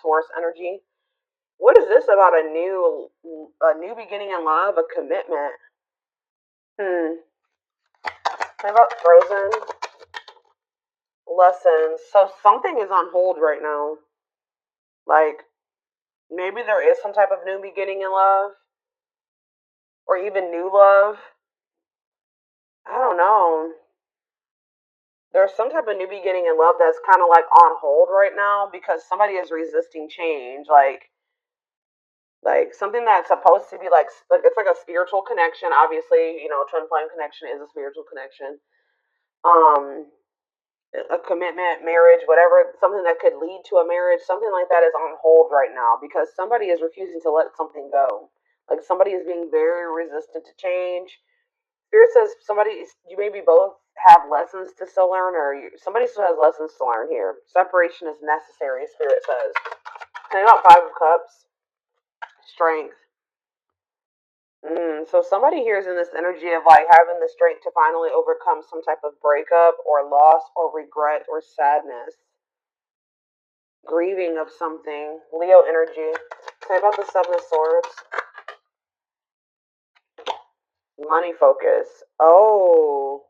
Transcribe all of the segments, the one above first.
Taurus energy. What is this about a new beginning in love, a commitment? Hmm. What about frozen lessons? So something is on hold right now. Like maybe there is some type of new beginning in love, or even new love. I don't know. There's some type of new beginning in love that's kind of like on hold right now because somebody is resisting change. Like something that's supposed to be like it's like a spiritual connection. Obviously, you know, twin flame connection is a spiritual connection. Um, a commitment, marriage, whatever, something that could lead to a marriage, something like that is on hold right now because somebody is refusing to let something go. Like somebody is being very resistant to change. Spirit says somebody, you maybe both have lessons to still learn, or somebody still has lessons to learn here. Separation is necessary, Spirit says. Think about Five of Cups, strength. So somebody here is in this energy of like having the strength to finally overcome some type of breakup or loss or regret or sadness, grieving of something. Leo energy. Say about the Seven of Swords. Money focus. Oh.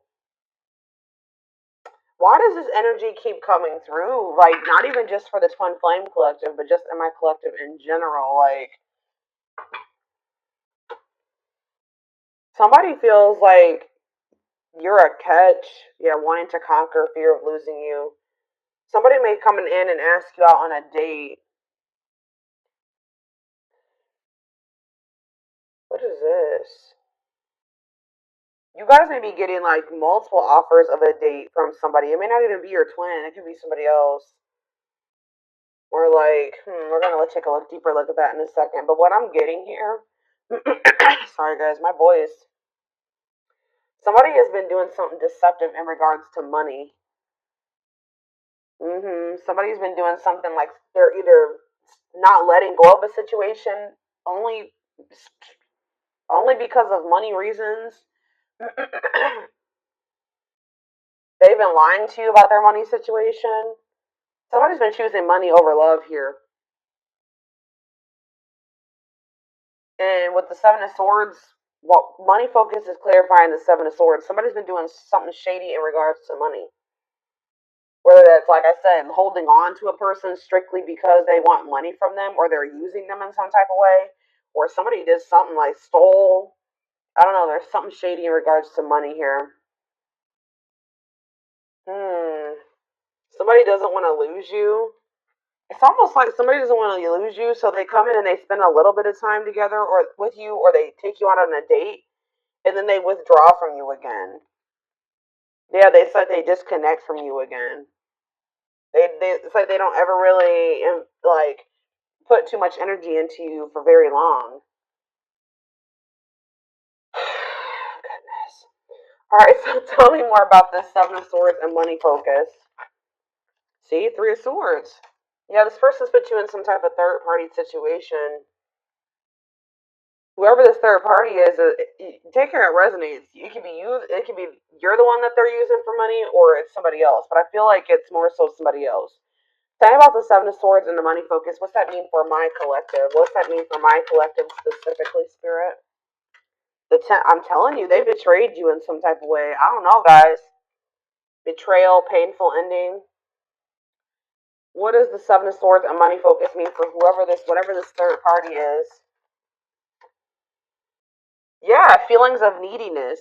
Why does this energy keep coming through? Like, not even just for the Twin Flame Collective, but just in my collective in general. Like, somebody feels like you're a catch. Yeah, wanting to conquer fear of losing you. Somebody may come in and ask you out on a date. What is this? You guys may be getting like multiple offers of a date from somebody. It may not even be your twin. It could be somebody else. Or like, we're gonna take a look deeper look at that in a second. But what I'm getting here, sorry guys, my voice. Somebody has been doing something deceptive in regards to money. Somebody's been doing something like they're either not letting go of a situation only because of money reasons. They've been lying to you about their money situation. Somebody's been choosing money over love here. And with the Seven of Swords, well, money focus is clarifying the Seven of Swords. Somebody's been doing something shady in regards to money. Whether that's, like I said, holding on to a person strictly because they want money from them or they're using them in some type of way, or somebody did something like stole. I don't know, there's something shady in regards to money here. Somebody doesn't want to lose you. It's almost like somebody doesn't want to lose you, so they come in and they spend a little bit of time together or with you, or they take you out on a date, and then they withdraw from you again. Yeah, they said they disconnect from you again. It's like they don't ever really like put too much energy into you for very long. Goodness. All right, so tell me more about this Seven of Swords and money focus. See, Three of Swords. Yeah, this person's put you in some type of third party situation. Whoever this third party is, take care it resonates. It could be you. It could be you're the one that they're using for money, or it's somebody else. But I feel like it's more so somebody else. Tell me about the Seven of Swords and the money focus. What's that mean for my collective? What's that mean for my collective specifically, Spirit? I'm telling you, they betrayed you in some type of way. I don't know, guys. Betrayal, painful ending. What does the Seven of Swords and money focus mean for whatever this third party is? Yeah, feelings of neediness.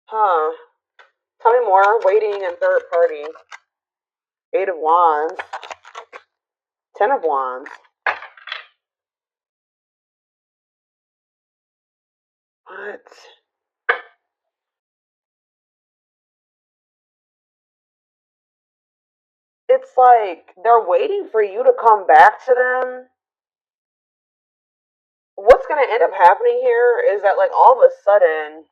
Huh. Tell me more. Waiting and third party. Eight of Wands. Ten of Wands. What? It's like they're waiting for you to come back to them. What's going to end up happening here is that, like, all of a sudden,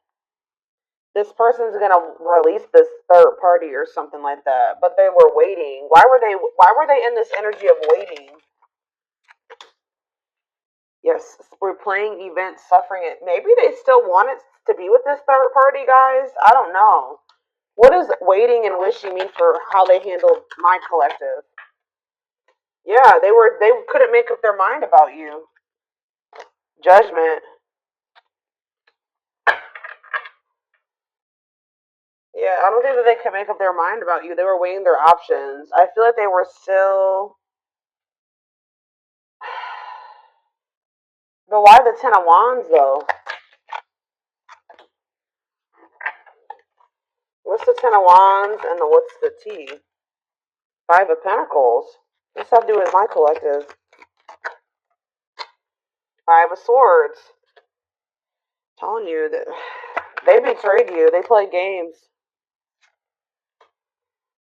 this person's going to release this third party or something like that. But they were waiting. Why were they in this energy of waiting? Yes, replaying events, suffering it. Maybe they still wanted to be with this third party, guys. I don't know. What does waiting and wishing mean for how they handled my collective? Yeah, they couldn't make up their mind about you. Judgment. Yeah, I don't think that they could make up their mind about you. They were weighing their options. I feel like they were still. But why the Ten of Wands though? What's the Ten of Wands and what's the T? Five of Pentacles. What's that have to do with my collective? Five of Swords. Telling you that they betrayed you. They played games.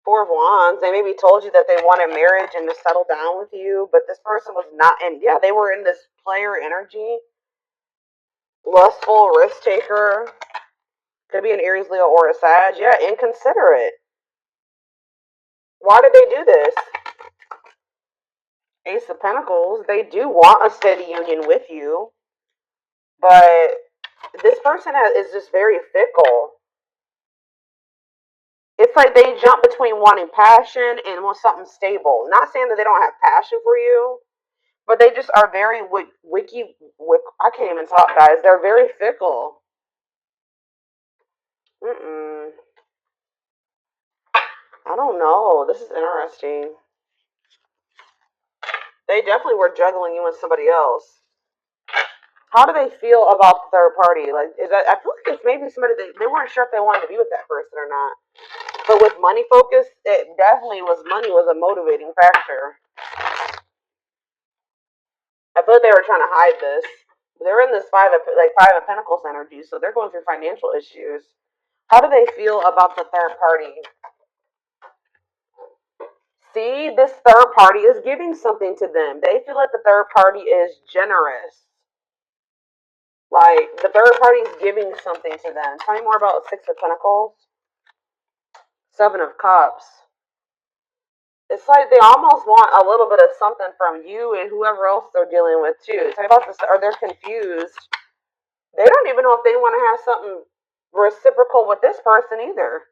Four of Wands. They maybe told you that they wanted marriage and to settle down with you, but this person was not. And yeah, they were in this player energy. Lustful, risk taker. Could be an Aries, Leo, or a Sag. Yeah, inconsiderate. Why did they do this? Ace of Pentacles. They do want a steady union with you, but this person is just very fickle. It's like they jump between wanting passion and want something stable. Not saying that they don't have passion for you, but they just are very I can't even talk, guys. They're very fickle. I don't know. This is interesting. They definitely were juggling you and somebody else. How do they feel about the third party? Like, is that? I feel like it's maybe somebody they weren't sure if they wanted to be with that person or not. But with money focus, it definitely was. Money was a motivating factor. I feel like they were trying to hide this. They're in this five of Pentacles energy, so they're going through financial issues. How do they feel about the third party? See, this third party is giving something to them. They feel like the third party is generous. Like, the third party is giving something to them. Tell me more about Six of Pentacles. Seven of Cups. It's like they almost want a little bit of something from you and whoever else they're dealing with, too. Tell me about this, or they're confused. They don't even know if they want to have something reciprocal with this person either.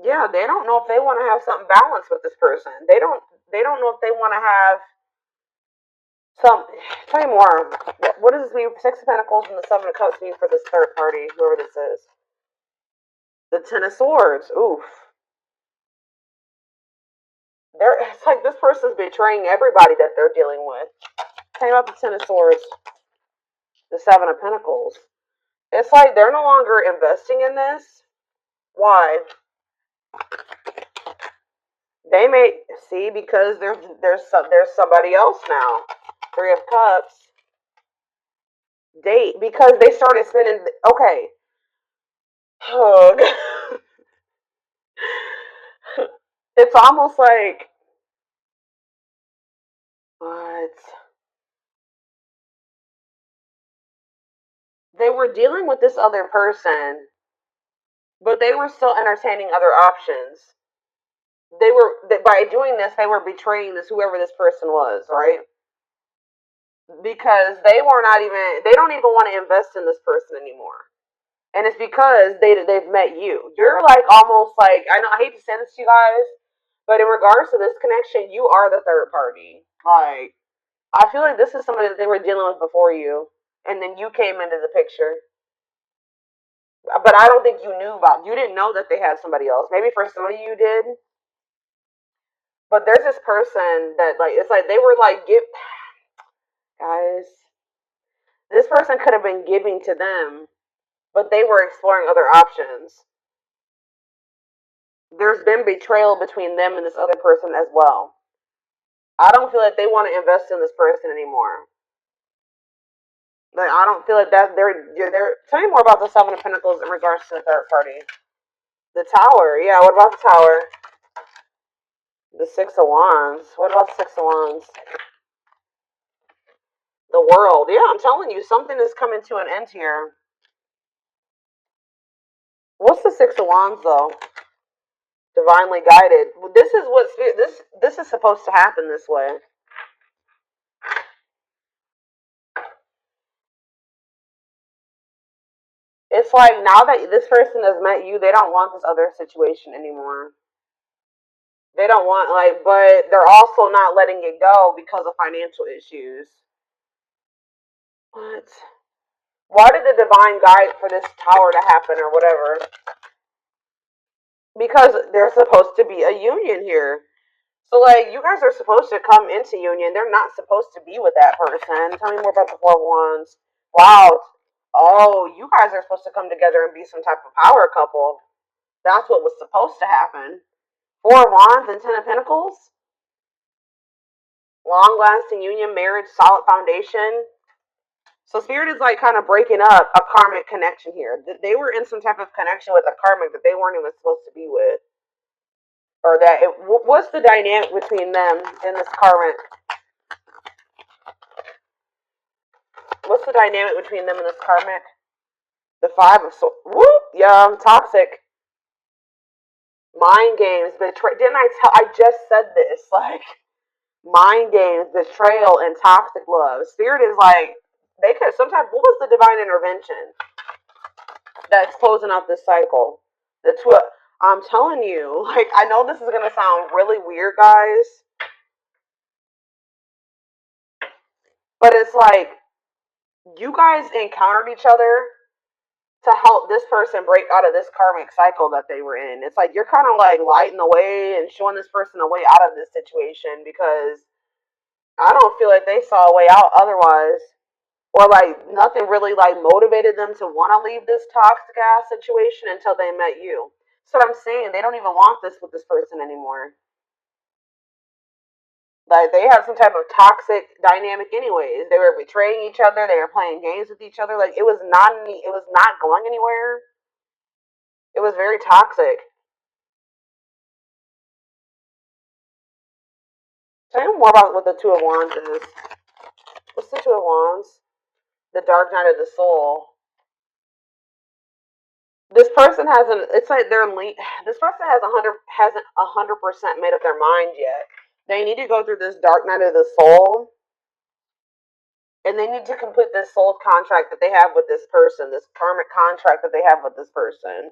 Yeah, they don't know if they want to have something balanced with this person. They don't know if they want to have some. Tell me more. What does this mean? Six of Pentacles and the Seven of Cups mean for this third party, whoever this is. The Ten of Swords. Oof. It's like this person's betraying everybody that they're dealing with. Tell me about the Ten of Swords. The Seven of Pentacles. It's like they're no longer investing in this. Why? They may see because there's somebody else now. Three of Cups. Date because they started spending. Okay. Hug. It's almost like what? They were dealing with this other person, but they were still entertaining other options. By doing this, they were betraying whoever this person was, right? Because they don't even want to invest in this person anymore. And it's because they've met you. You're like almost like, I hate to say this to you guys, but in regards to this connection, you are the third party. Like, I feel like this is somebody that they were dealing with before you, and then you came into the picture. But I don't think you didn't know that they had somebody else. Maybe for some of you did. But there's this person that, like, it's like they were like, guys, this person could have been giving to them, but they were exploring other options. There's been betrayal between them and this other person as well. I don't feel like they want to invest in this person anymore. Like, I don't feel like that they're. Tell me more about the Seven of Pentacles in regards to the third party. The Tower, yeah. What about the Tower? The Six of Wands. What about the Six of Wands? The World. Yeah, I'm telling you, something is coming to an end here. What's the Six of Wands though? Divinely guided. This is what this is supposed to happen this way. It's like now that this person has met you, they don't want this other situation anymore. They don't want, like, but they're also not letting it go because of financial issues. What? Why did the divine guide for this tower to happen or whatever? Because there's supposed to be a union here. So, like, you guys are supposed to come into union. They're not supposed to be with that person. Tell me more about the Four of Wands. Wow. Oh, you guys are supposed to come together and be some type of power couple. That's what was supposed to happen. Four of Wands and Ten of Pentacles. Long-lasting union, marriage, solid foundation. So Spirit is like kind of breaking up a karmic connection here. They were in some type of connection with a karmic that they weren't even supposed to be with. Or that what's the dynamic between them and this karmic? What's the dynamic between them and this karmic? The Five of Swords. Whoop! Yeah, I'm toxic. Mind games, betrayal. Didn't I tell? I just said this. Like, mind games, betrayal, and toxic love. Spirit is like, they could sometimes. What was the divine intervention that's closing out this cycle? The two. I'm telling you, like, I know this is gonna sound really weird, guys, but it's like you guys encountered each other to help this person break out of this karmic cycle that they were in. It's like you're kind of like lighting the way and showing this person a way out of this situation because I don't feel like they saw a way out otherwise. Or like nothing really like motivated them to want to leave this toxic ass situation until they met you. So I'm saying they don't even want this with this person anymore. Like they have some type of toxic dynamic anyways. They were betraying each other, they were playing games with each other. Like it was not going anywhere. It was very toxic. Tell me more about what the Two of Wands is. What's the Two of Wands? The Dark Night of the Soul. This person hasn't. It's like this person hasn't 100% made up their mind yet. They need to go through this Dark Night of the Soul, and they need to complete this soul contract that they have with this person. This karmic contract that they have with this person.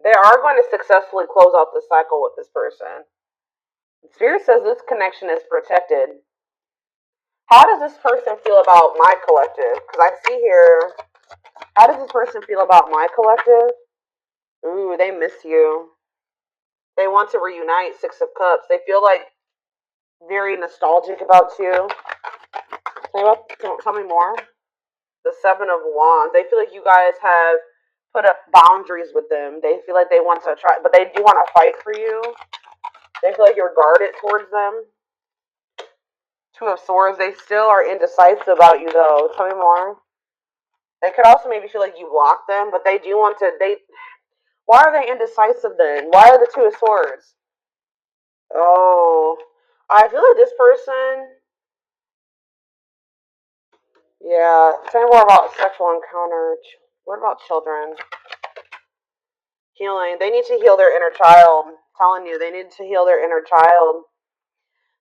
They are going to successfully close out the cycle with this person. Spirit says this connection is protected. How does this person feel about my collective? Because I see here, how does this person feel about my collective? Ooh, they miss you. They want to reunite. Six of Cups. They feel like very nostalgic about you. Tell me more. The Seven of Wands. They feel like you guys have put up boundaries with them. They feel like they want to try, but they do want to fight for you. They feel like you're guarded towards them. Two of Swords. They still are indecisive about you, though. Tell me more. They could also maybe feel like you blocked them, but they do want to. Why are they indecisive then? Why are the Two of Swords? Oh, I feel like this person. Yeah, tell me more about sexual encounter. What about children? Healing. They need to heal their inner child. I'm telling you, they need to heal their inner child.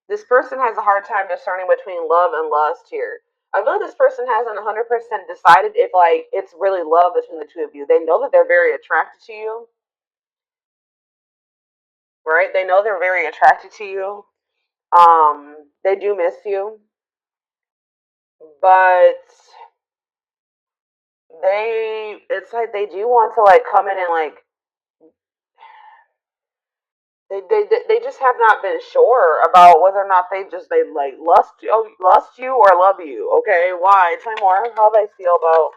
This person has a hard time discerning between love and lust here. I feel like this person hasn't 100% decided if like it's really love between the two of you. They know that they're very attracted to you, right? They know they're very attracted to you. They do miss you, but it's like they do want to like come in and like they just have not been sure about whether or not they like lust you or love you. Okay, why? Tell me more how they feel about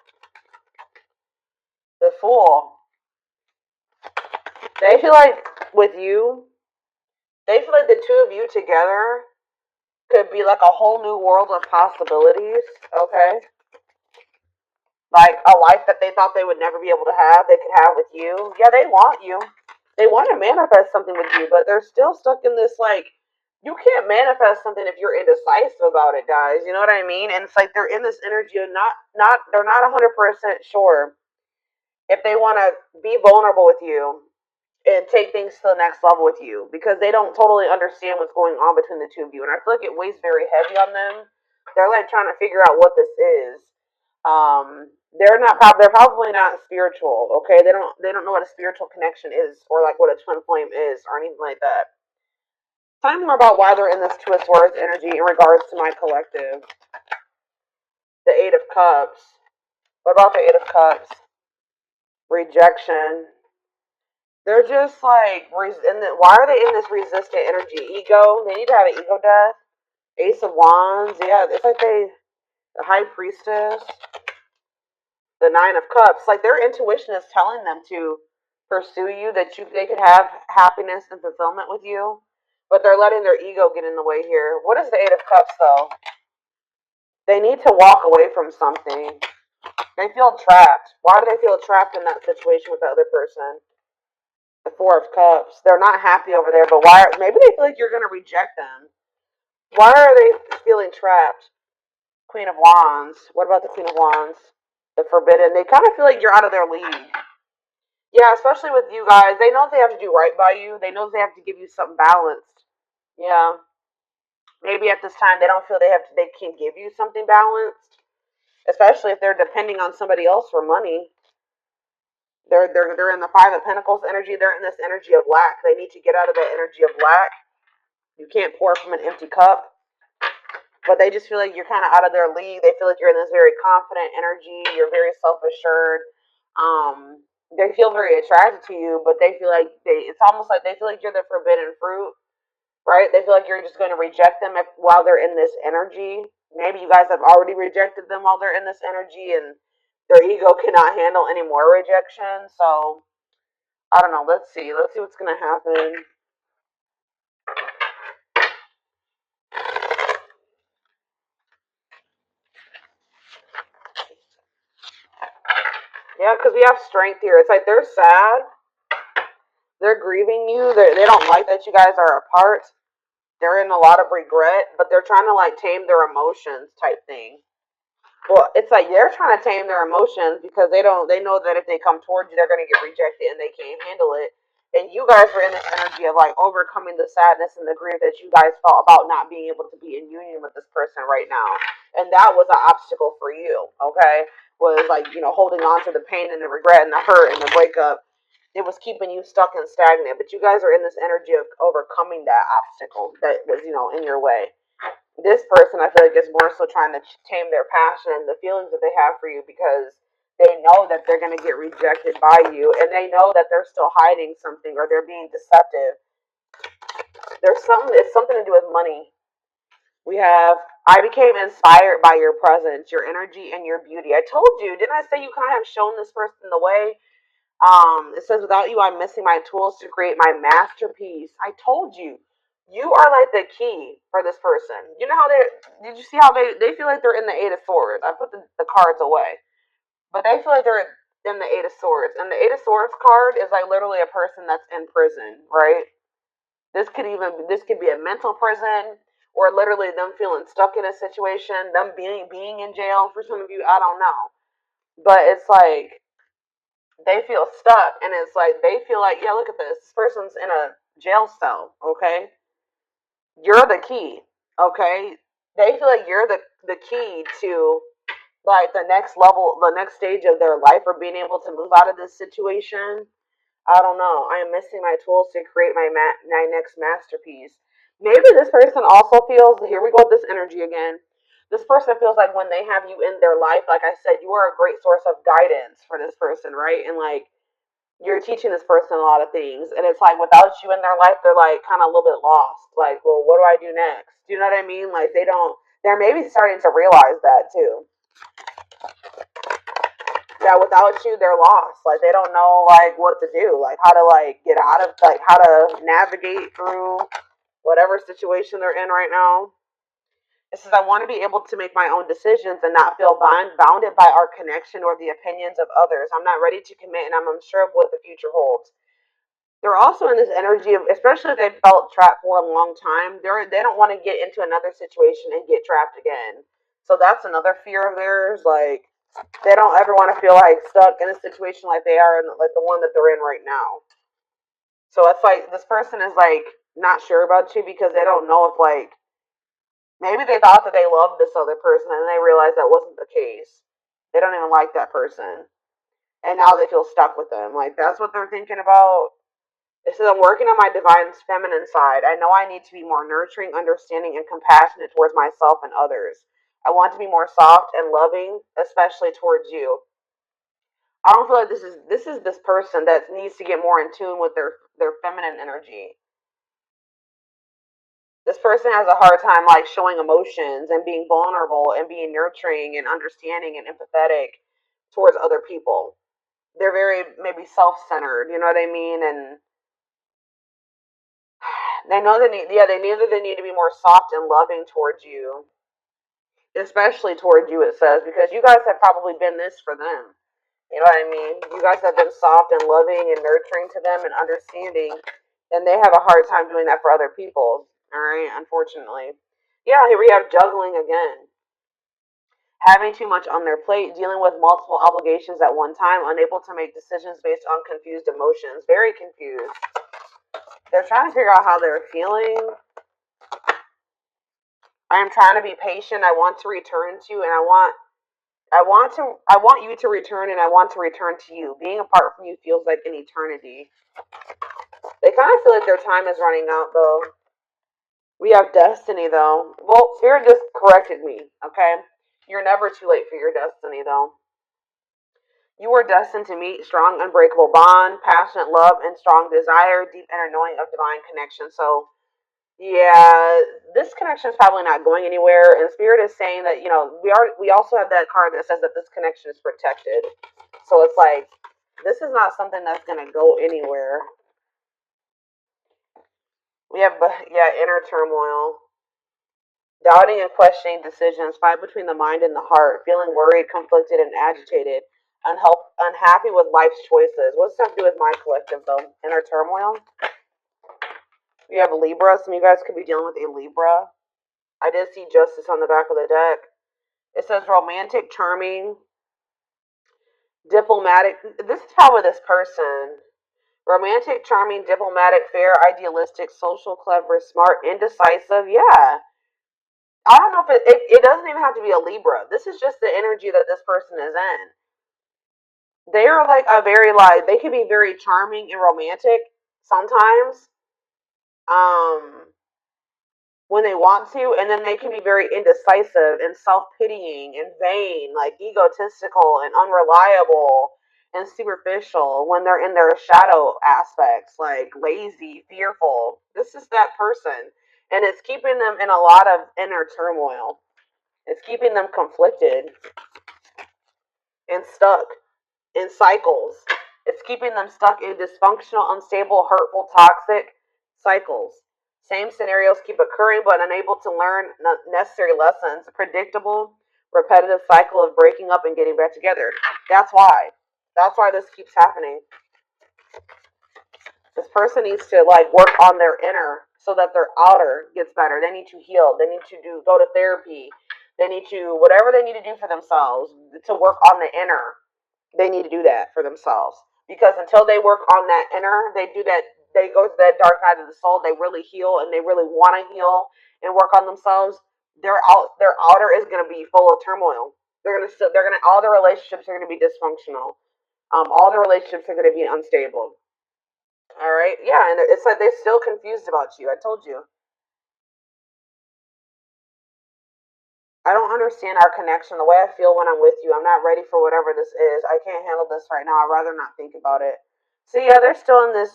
the Fool. They feel like with you, they feel like the two of you together could be like a whole new world of possibilities. Okay, like a life that they thought they would never be able to have, they could have with you. Yeah, they want you. They want to manifest something with you, but they're still stuck in this like you can't manifest something if you're indecisive about it, guys. You know what I mean? And it's like they're in this energy of they're not 100% sure if they want to be vulnerable with you and take things to the next level with you because they don't totally understand what's going on between the two of you. And I feel like it weighs very heavy on them. They're like trying to figure out what this is. They're probably not spiritual. Okay, they don't know what a spiritual connection is, or like what a twin flame is, or anything like that. Tell me more about why they're in this Two of Swords energy in regards to my collective. The Eight of Cups. What about the Eight of Cups? Rejection. They're just like, why are they in this resistant energy? Ego. They need to have an ego death. Ace of Wands. Yeah, it's like the High Priestess. The Nine of Cups. Like their intuition is telling them to pursue you, that they could have happiness and fulfillment with you, but they're letting their ego get in the way here. What is the Eight of Cups though? They need to walk away from something. They feel trapped. Why do they feel trapped in that situation with the other person? The Four of Cups. They're not happy over there, but why? Maybe they feel like you're going to reject them. Why are they feeling trapped? Queen of Wands. What about the Queen of Wands? The Forbidden. They kind of feel like you're out of their league. Yeah, especially with you guys. They know they have to do right by you. They know they have to give you something balanced. Yeah. Maybe at this time they don't feel they can give you something balanced. Especially if they're depending on somebody else for money. They're in the Five of Pentacles energy. They're in this energy of lack. They need to get out of that energy of lack. You can't pour from an empty cup. But they just feel like you're kind of out of their league. They feel like you're in this very confident energy. You're very self-assured. They feel very attracted to you, but they feel like it's almost like they feel like you're the forbidden fruit, right? They feel like you're just going to reject them while they're in this energy. Maybe you guys have already rejected them while they're in this energy, and their ego cannot handle any more rejection. So I don't know. Let's see. Let's see what's going to happen. Yeah, because we have strength here. It's like they're sad. They're grieving you. They don't like that you guys are apart. They're in a lot of regret, but they're trying to like tame their emotions type thing. Well, it's like they're trying to tame their emotions because they know that if they come towards you, they're going to get rejected and they can't handle it. And you guys are in this energy of like overcoming the sadness and the grief that you guys felt about not being able to be in union with this person right now. And that was an obstacle for you, okay? Was like, holding on to the pain and the regret and the hurt and the breakup. It was keeping you stuck and stagnant. But you guys are in this energy of overcoming that obstacle that was, in your way. This person, I feel like, is more so trying to tame their passion and the feelings that they have for you because they know that they're going to get rejected by you, and they know that they're still hiding something or they're being deceptive. It's something to do with money. We have, I became inspired by your presence, your energy, and your beauty. I told you, didn't I say you kind of have shown this person the way? It says, without you, I'm missing my tools to create my masterpiece. I told you, you are like the key for this person. You know how did you see how they feel like they're in the Eight of Swords? I put the cards away, but they feel like they're in the Eight of Swords. And the Eight of Swords card is like literally a person that's in prison, right? This could be a mental prison, or literally them feeling stuck in a situation, them being in jail for some of you, I don't know. But it's like they feel stuck, and it's like they feel like, yeah, look at this person's in a jail cell, okay? You're the key, okay? They feel like you're the key to like the next level, the next stage of their life, or being able to move out of this situation. I don't know. I am missing my tools to create my next masterpiece. Maybe this person also feels, here we go with this energy again. This person feels like when they have you in their life, like I said, you are a great source of guidance for this person, right? And like you're teaching this person a lot of things. And it's like without you in their life, they're like kind of a little bit lost. Like, well, what do I do next? Do you know what I mean? Like they're maybe starting to realize that too. That without you, they're lost. Like they don't know like what to do, like how to like get out of, like how to navigate through whatever situation they're in right now. It says, I want to be able to make my own decisions and not feel bounded by our connection or the opinions of others. I'm not ready to commit, and I'm unsure of what the future holds. They're also in this energy of, especially if they felt trapped for a long time, they don't want to get into another situation and get trapped again. So that's another fear of theirs. Like they don't ever want to feel like stuck in a situation like they are in, like the one that they're in right now. So it's like this person is like not sure about you because they don't know if like maybe they thought that they loved this other person and they realized that wasn't the case. They don't even like that person. And now they feel stuck with them. Like, that's what they're thinking about. It says, I'm working on my divine feminine side. I know I need to be more nurturing, understanding, and compassionate towards myself and others. I want to be more soft and loving, especially towards you. I don't feel like this person that needs to get more in tune with their feminine energy. This person has a hard time like showing emotions and being vulnerable and being nurturing and understanding and empathetic towards other people. They're very maybe self-centered, you know what I mean? And they know they need to be more soft and loving towards you, especially towards you. It says because you guys have probably been this for them. You know what I mean? You guys have been soft and loving and nurturing to them and understanding, and they have a hard time doing that for other people. All right, unfortunately. Yeah, here we have juggling again. Having too much on their plate, dealing with multiple obligations at one time, unable to make decisions based on confused emotions. Very confused. They're trying to figure out how they're feeling. I am trying to be patient. I want to return to you, and I want you to return, and I want to return to you. Being apart from you feels like an eternity. They kind of feel like their time is running out, though. We have destiny, though. Well, Spirit just corrected me, okay? You're never too late for your destiny, though. You were destined to meet strong, unbreakable bond, passionate love, and strong desire, deep inner knowing of divine connection. So, yeah, this connection is probably not going anywhere. And Spirit is saying that we also have that card that says that this connection is protected. So it's like this is not something that's gonna go anywhere. We have inner turmoil, doubting and questioning decisions, fight between the mind and the heart, feeling worried, conflicted, and agitated, unhappy with life's choices. What's that have to do with my collective though? Inner turmoil. We have Libra. Some of you guys could be dealing with a Libra. I did see justice on the back of the deck. It says romantic, charming, diplomatic. This is probably this person. Romantic, charming, diplomatic, fair, idealistic, social, clever, smart, indecisive. Yeah. I don't know if it doesn't even have to be a Libra. This is just the energy that this person is in. They are like they can be very charming and romantic sometimes. Um, when they want to, and then they can be very indecisive and self-pitying and vain, like egotistical and unreliable and superficial when they're in their shadow aspects, like lazy, fearful. This is that person, and it's keeping them in a lot of inner turmoil. It's keeping them conflicted and stuck in cycles. It's keeping them stuck in dysfunctional, unstable, hurtful, toxic cycles. Same scenarios keep occurring, but unable to learn necessary lessons. Predictable, repetitive cycle of breaking up and getting back together. That's why. That's why this keeps happening. This person needs to like work on their inner so that their outer gets better. They need to heal. They need to go to therapy. They need to whatever they need to do for themselves to work on the inner. They need to do that for themselves because until they work on that inner, they go to that dark night of the soul. They really heal and they really want to heal and work on themselves. Their outer is going to be full of turmoil. All the relationships are going to be dysfunctional. All the relationships are going to be unstable. All right, yeah, and it's like they're still confused about you. I told you. I don't understand our connection, the way I feel when I'm with you. I'm not ready for whatever this is. I can't handle this right now. I'd rather not think about it. So yeah, they're still in this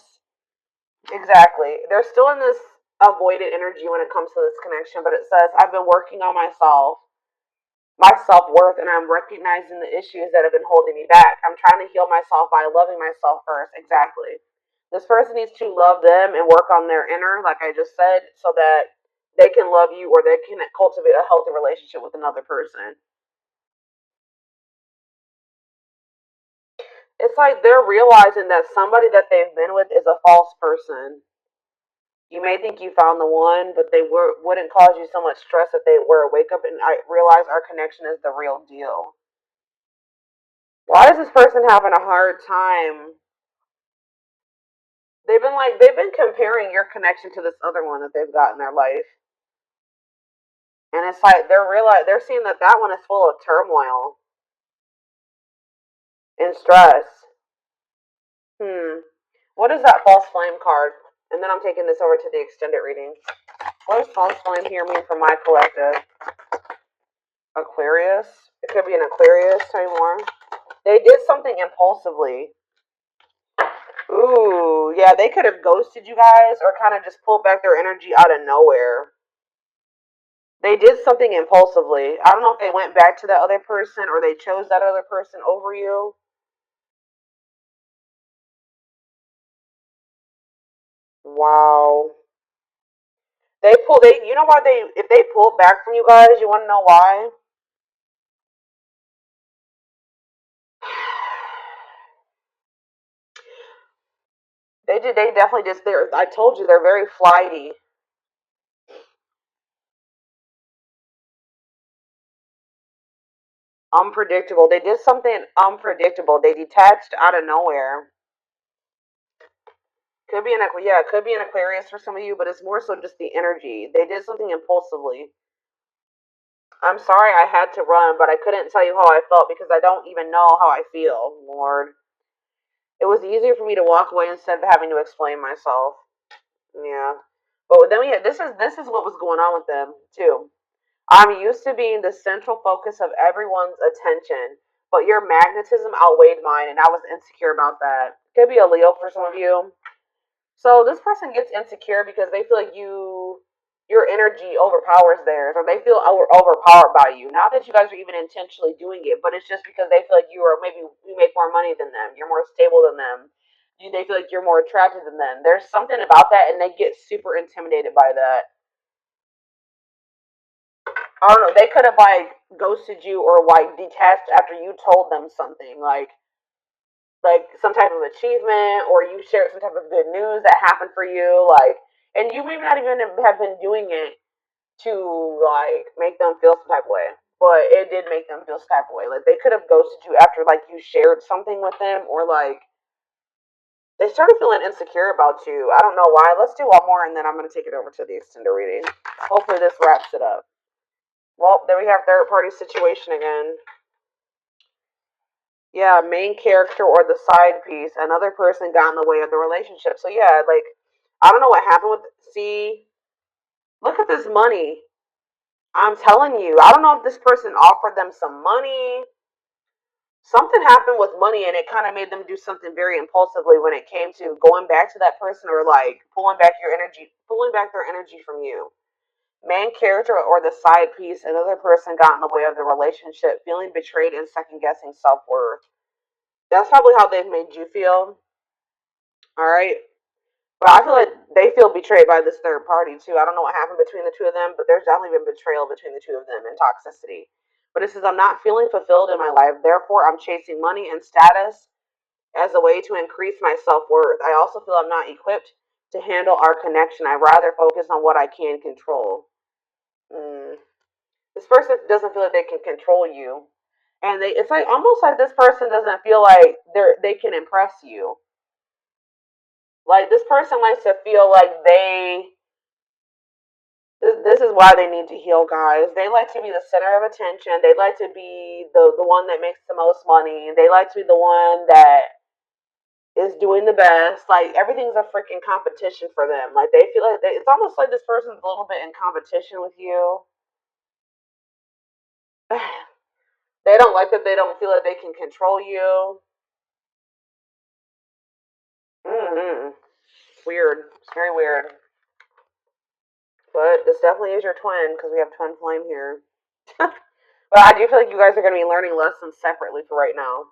exactly. They're still in this avoided energy when it comes to this connection, but it says I've been working on myself, my self-worth, and I'm recognizing the issues that have been holding me back. I'm trying to heal myself by loving myself first. Exactly. This person needs to love them and work on their inner, like I just said, so that they can love you or they can cultivate a healthy relationship with another person. It's like they're realizing that somebody that they've been with is a false person. You may think you found the one, but wouldn't cause you so much stress if they were. Wake up and I realize our connection is the real deal. Why is this person having a hard time? They've been comparing your connection to this other one that they've got in their life, and it's like they're seeing that one is full of turmoil. and stress. Hmm. What is that false flame card? And then I'm taking this over to the extended reading. What does false flame here mean for my collective? Aquarius. It could be an Aquarius. Tell me more. They did something impulsively. Ooh, yeah, they could have ghosted you guys or kind of just pulled back their energy out of nowhere. They did something impulsively. I don't know if they went back to that other person or they chose that other person over you. Wow. You know why if they pulled back from you guys, you want to know why? They definitely just, I told you, they're very flighty. Unpredictable. They did something unpredictable. They detached out of nowhere. Could be it could be an Aquarius for some of you, but it's more so just the energy. They did something impulsively. I'm sorry I had to run, but I couldn't tell you how I felt because I don't even know how I feel, Lord. It was easier for me to walk away instead of having to explain myself. Yeah. But then this is what was going on with them too. I'm used to being the central focus of everyone's attention, but your magnetism outweighed mine, and I was insecure about that. Could be a Leo for some of you. So this person gets insecure because they feel like your energy overpowers theirs, or they feel overpowered by you. Not that you guys are even intentionally doing it, but it's just because they feel like you make more money than them, you're more stable than them. They feel like you're more attractive than them. There's something about that, and they get super intimidated by that. I don't know. They could have like ghosted you or like detached after you told them something like some type of achievement, or you shared some type of good news that happened for you, like, and you may not even have been doing it to like make them feel some type of way, but it did make them feel some type of way. Like they could have ghosted you after like you shared something with them, or like they started feeling insecure about you. I don't know why. Let's do one more, and then I'm gonna take it over to the extended reading. Hopefully, this wraps it up. Well, there we have third party situation again. Yeah, main character or the side piece. Another person got in the way of the relationship. So yeah, like I don't know what happened with. See, look at this money. I'm telling you, I don't know if this person offered them some money. Something happened with money, and it kind of made them do something very impulsively when it came to going back to that person or like pulling back their energy from you. Main character or the side piece. Another person got in the way of the relationship, feeling betrayed and second guessing self worth. That's probably how they've made you feel. All right. But I feel like they feel betrayed by this third party too. I don't know what happened between the two of them, but there's definitely been betrayal between the two of them and toxicity. But it says, I'm not feeling fulfilled in my life. Therefore, I'm chasing money and status as a way to increase my self worth. I also feel I'm not equipped to handle our connection. I rather focus on what I can control. Mm. This person doesn't feel like they can control you. And it's like almost like this person doesn't feel like they can impress you. Like this person likes to feel like this is why they need to heal, guys. They like to be the center of attention. They like to be the one that makes the most money. They like to be the one that is doing the best. Like everything's a freaking competition for them. Like they feel like it's almost like this person's a little bit in competition with you. They don't like that they don't feel like they can control you. Mm-hmm. Weird. It's very weird. But this definitely is your twin because we have twin flame here. But I do feel like you guys are going to be learning lessons separately for right now.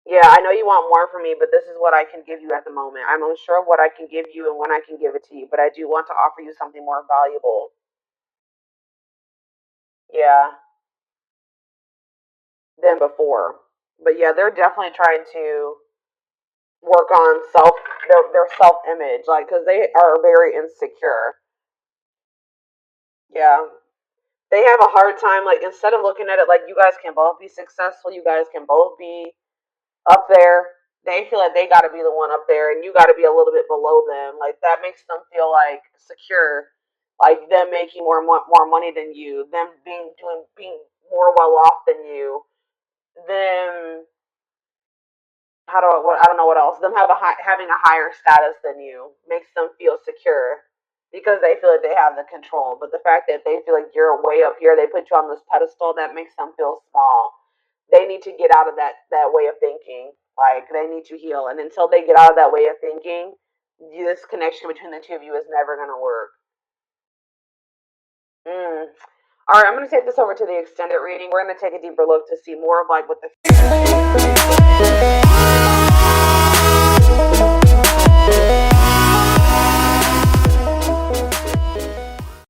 Yeah, I know you want more from me, but this is what I can give you at the moment. I'm unsure of what I can give you and when I can give it to you, but I do want to offer you something more valuable. Yeah, than before. But yeah, they're definitely trying to work on their self image, like because they are very insecure. Yeah, they have a hard time. Like instead of looking at it like you guys can both be successful, you guys can both be up there. They feel like they got to be the one up there, and you got to be a little bit below them. Like that makes them feel like secure, like them making more money than you, them being more well off than you, them. I don't know what else. Them having a higher status than you makes them feel secure because they feel like they have the control. But the fact that they feel like you're way up here, they put you on this pedestal, that makes them feel small. They need to get out of that way of thinking. Like they need to heal, and until they get out of that way of thinking, this connection between the two of you is never gonna work. Mm. All right, I'm gonna take this over to the extended reading. We're gonna take a deeper look to see more of like what the